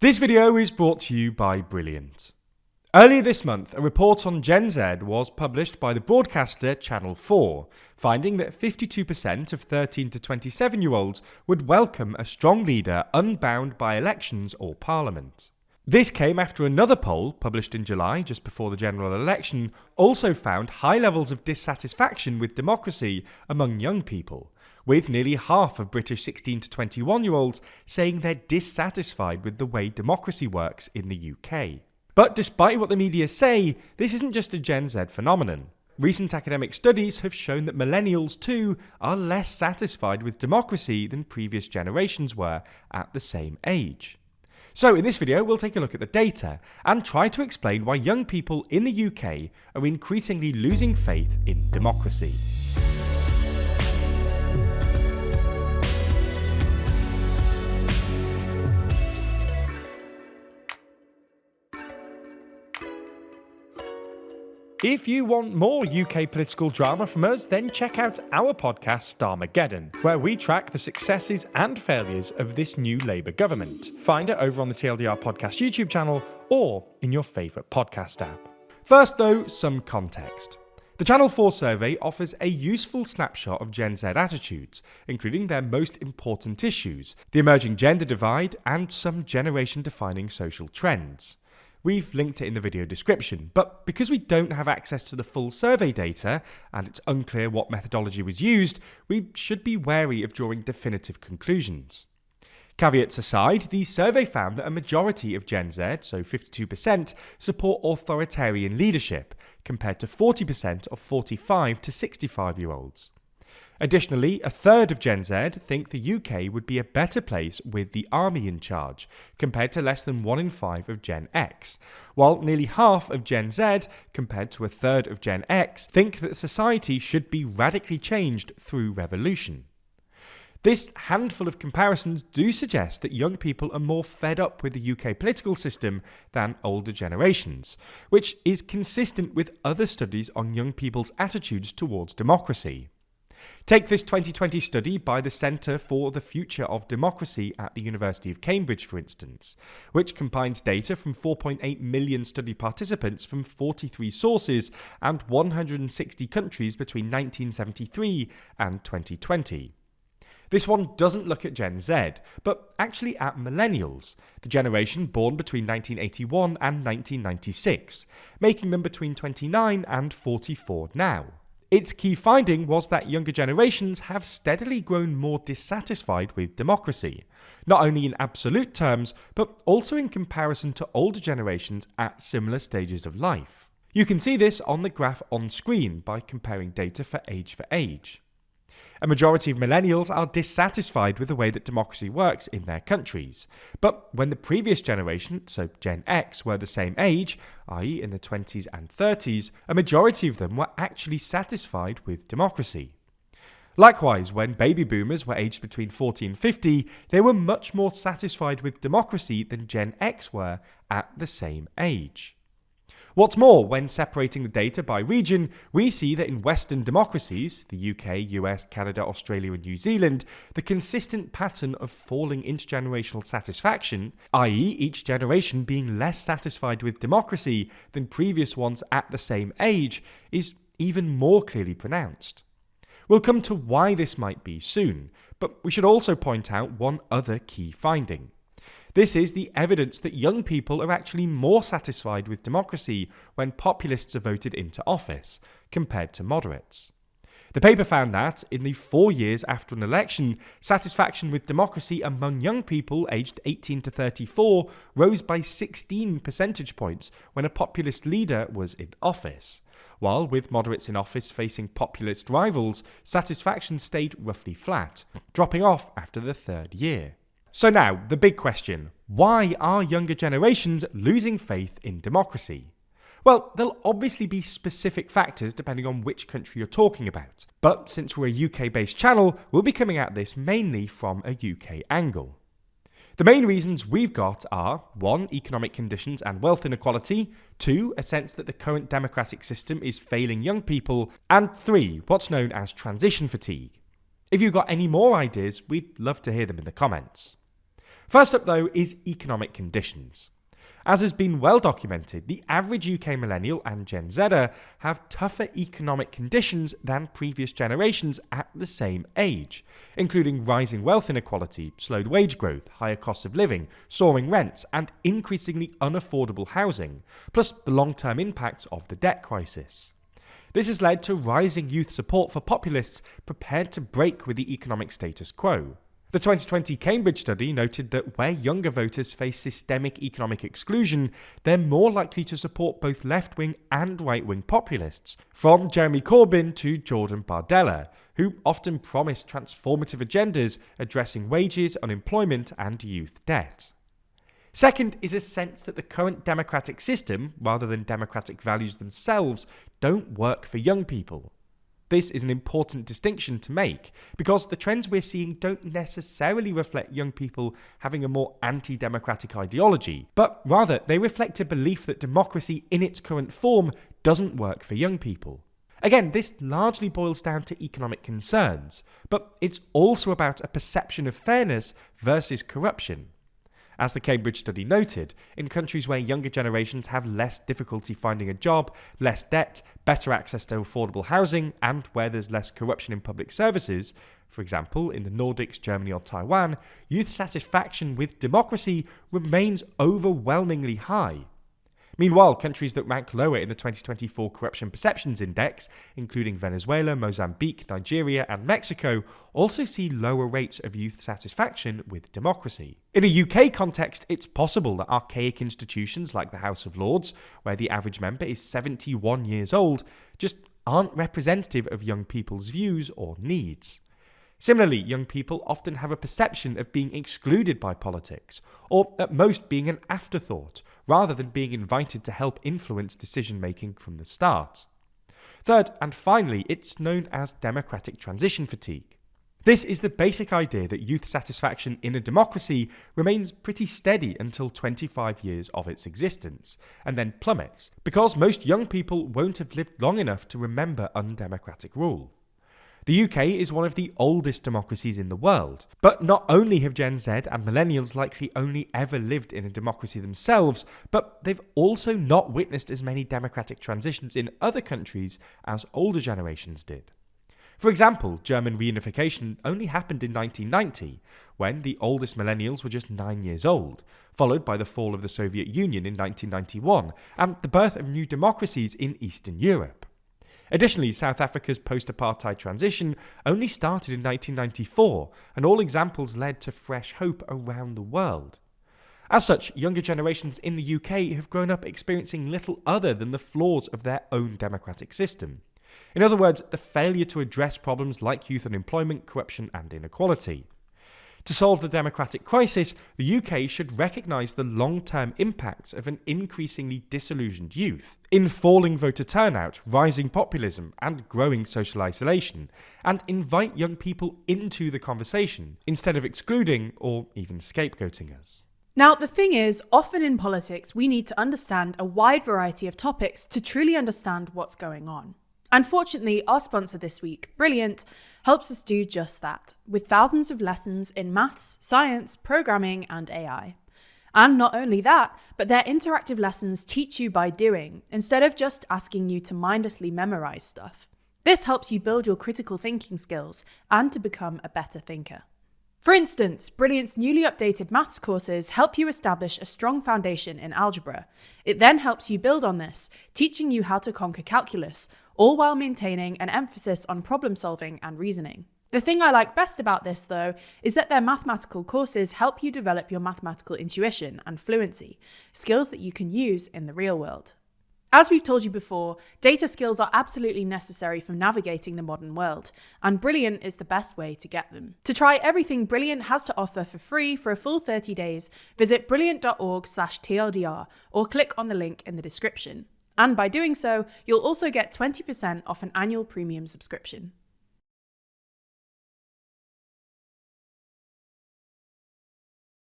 This video is brought to you by Brilliant. Earlier this month, a report on Gen Z was published by the broadcaster Channel 4, finding that 52% of 13 to 27-year-olds would welcome a strong leader unbound by elections or parliament. This came after another poll, published in July, just before the general election, also found high levels of dissatisfaction with democracy among young people, with nearly half of British 16 to 21-year-olds saying they're dissatisfied with the way democracy works in the UK. But despite what the media say, this isn't just a Gen Z phenomenon. Recent academic studies have shown that millennials too are less satisfied with democracy than previous generations were at the same age. So in this video, we'll take a look at the data and try to explain why young people in the UK are increasingly losing faith in democracy. If you want more UK political drama from us, then check out our podcast Starmageddon, where we track the successes and failures of this new Labour government. Find it over on the TLDR Podcast YouTube channel or in your favourite podcast app. First though, some context. The Channel 4 survey offers a useful snapshot of Gen Z attitudes, including their most important issues, the emerging gender divide, and some generation-defining social trends. We've linked it in the video description, but because we don't have access to the full survey data, and it's unclear what methodology was used, we should be wary of drawing definitive conclusions. Caveats aside, the survey found that a majority of Gen Z, so 52%, support authoritarian leadership, compared to 40% of 45 to 65-year-olds. Additionally, a third of Gen Z think the UK would be a better place with the army in charge, compared to less than 1 in 5 of Gen X, while nearly half of Gen Z, compared to a third of Gen X, think that society should be radically changed through revolution. This handful of comparisons do suggest that young people are more fed up with the UK political system than older generations, which is consistent with other studies on young people's attitudes towards democracy. Take this 2020 study by the Centre for the Future of Democracy at the University of Cambridge, for instance, which combines data from 4.8 million study participants from 43 sources and 160 countries between 1973 and 2020. This one doesn't look at Gen Z, but actually at millennials, the generation born between 1981 and 1996, making them between 29 and 44 now. Its key finding was that younger generations have steadily grown more dissatisfied with democracy, not only in absolute terms, but also in comparison to older generations at similar stages of life. You can see this on the graph on screen by comparing data for age. A majority of millennials are dissatisfied with the way that democracy works in their countries. But when the previous generation, so Gen X, were the same age, i.e. in the 20s and 30s, a majority of them were actually satisfied with democracy. Likewise, when baby boomers were aged between 40 and 50, they were much more satisfied with democracy than Gen X were at the same age. What's more, when separating the data by region, we see that in Western democracies, the UK, US, Canada, Australia and New Zealand, the consistent pattern of falling intergenerational satisfaction, i.e. each generation being less satisfied with democracy than previous ones at the same age, is even more clearly pronounced. We'll come to why this might be soon, but we should also point out one other key finding. This is the evidence that young people are actually more satisfied with democracy when populists are voted into office, compared to moderates. The paper found that, in the 4 years after an election, satisfaction with democracy among young people aged 18 to 34 rose by 16 percentage points when a populist leader was in office, while with moderates in office facing populist rivals, satisfaction stayed roughly flat, dropping off after the third year. So now, the big question: why are younger generations losing faith in democracy? Well, there'll obviously be specific factors depending on which country you're talking about, but since we're a UK-based channel, we'll be coming at this mainly from a UK angle. The main reasons we've got are 1. Economic conditions and wealth inequality, 2. A sense that the current democratic system is failing young people, and 3. What's known as transition fatigue. If you've got any more ideas, we'd love to hear them in the comments. First up, though, is economic conditions. As has been well documented, the average UK millennial and Gen Zer have tougher economic conditions than previous generations at the same age, including rising wealth inequality, slowed wage growth, higher costs of living, soaring rents, and increasingly unaffordable housing, plus the long-term impacts of the debt crisis. This has led to rising youth support for populists prepared to break with the economic status quo. The 2020 Cambridge study noted that where younger voters face systemic economic exclusion, they're more likely to support both left-wing and right-wing populists, from Jeremy Corbyn to Jordan Bardella, who often promise transformative agendas addressing wages, unemployment, and youth debt. Second is a sense that the current democratic system, rather than democratic values themselves, don't work for young people. This is an important distinction to make, because the trends we're seeing don't necessarily reflect young people having a more anti-democratic ideology, but rather they reflect a belief that democracy in its current form doesn't work for young people. Again, this largely boils down to economic concerns, but it's also about a perception of fairness versus corruption. As the Cambridge study noted, in countries where younger generations have less difficulty finding a job, less debt, better access to affordable housing, and where there's less corruption in public services, for example, in the Nordics, Germany, or Taiwan, youth satisfaction with democracy remains overwhelmingly high. Meanwhile, countries that rank lower in the 2024 Corruption Perceptions Index, including Venezuela, Mozambique, Nigeria, and Mexico, also see lower rates of youth satisfaction with democracy. In a UK context, it's possible that archaic institutions like the House of Lords, where the average member is 71 years old, just aren't representative of young people's views or needs. Similarly, young people often have a perception of being excluded by politics, or at most being an afterthought, rather than being invited to help influence decision-making from the start. Third, and finally, it's known as democratic transition fatigue. This is the basic idea that youth satisfaction in a democracy remains pretty steady until 25 years of its existence, and then plummets, because most young people won't have lived long enough to remember undemocratic rule. The UK is one of the oldest democracies in the world, but not only have Gen Z and millennials likely only ever lived in a democracy themselves, but they've also not witnessed as many democratic transitions in other countries as older generations did. For example, German reunification only happened in 1990, when the oldest millennials were just 9 years old, followed by the fall of the Soviet Union in 1991, and the birth of new democracies in Eastern Europe. Additionally, South Africa's post-apartheid transition only started in 1994, and all examples led to fresh hope around the world. As such, younger generations in the UK have grown up experiencing little other than the flaws of their own democratic system. In other words, the failure to address problems like youth unemployment, corruption, and inequality. To solve the democratic crisis, the UK should recognise the long-term impacts of an increasingly disillusioned youth in falling voter turnout, rising populism, and growing social isolation, and invite young people into the conversation instead of excluding or even scapegoating us. Now, the thing is, often in politics, we need to understand a wide variety of topics to truly understand what's going on. Unfortunately, our sponsor this week, Brilliant, helps us do just that, with thousands of lessons in maths, science, programming, and AI. And not only that, but their interactive lessons teach you by doing, instead of just asking you to mindlessly memorize stuff. This helps you build your critical thinking skills and to become a better thinker. For instance, Brilliant's newly updated maths courses help you establish a strong foundation in algebra. It then helps you build on this, teaching you how to conquer calculus, all while maintaining an emphasis on problem solving and reasoning. The thing I like best about this, though, is that their mathematical courses help you develop your mathematical intuition and fluency, skills that you can use in the real world. As we've told you before, data skills are absolutely necessary for navigating the modern world, and Brilliant is the best way to get them. To try everything Brilliant has to offer for free for a full 30 days, visit brilliant.org/TLDR or click on the link in the description. And by doing so, you'll also get 20% off an annual premium subscription.